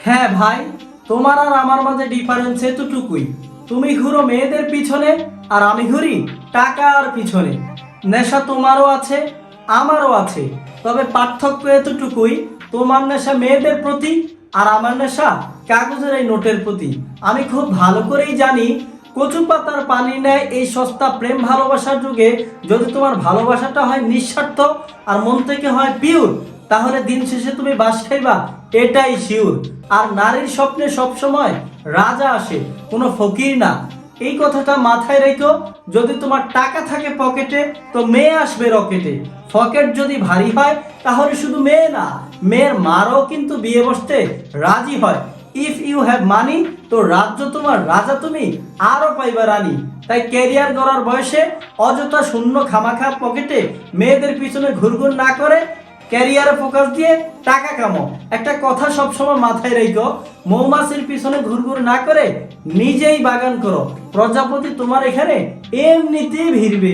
হ্যাঁ ভাই, তোমার আর আমার মাঝে ডিফারেন্স এতটুকুই। তুমি ঘুরো মেয়েদের পিছনে আর আমি ঘুরি টাকার পিছনে। নেশা তোমারও আছে, আমারও আছে, তবে পার্থক্য এতটুকুই, তোমার নেশা মেয়েদের প্রতি আর আমার নেশা কাগজের এই নোটের প্রতি। আমি খুব ভালো করেই জানি কচু পাতার পানি নেয় এই সস্তা প্রেম ভালোবাসার যুগে যদি তোমার ভালোবাসাটা হয় নিঃস্বার্থ আর মন থেকে হয় পিওর, তাহলে দিন শেষে তুমি বাস খাইবা, এটাই শিওর। আর নারীর স্বপ্নে সবসময় রাজা আসে, কোনো ফকির না। এই কথাটা মাথায় রেখো। যদি তোমার টাকা থাকে পকেটে তো মেয়ে আসবে রকেটে। পকেট যদি ভারী হয় তাহলে শুধু মেয়ে না, মেয়ের মারও কিন্তু বিয়ে বসতে রাজি হয়। ইফ ইউ হ্যাভ মানি, তো রাজ্য তোমার, রাজা তুমি, আরো পাইবা রানী। তাই ক্যারিয়ার গড়ার বয়সে অযথা শূন্য খামাখা পকেটে মেয়েদের পিছনে ঘুরঘুর না করে ক্যারিয়ারে ফোকাস দিয়ে টাকা কামাও। একটা কথা সবসময় মাথায় রেখো, মৌমাছির পিছনে ঘুরঘুর না করে নিজেই বাগান করো, প্রজাপতি তোমার এখানে এমনিতেই ভিড়বে।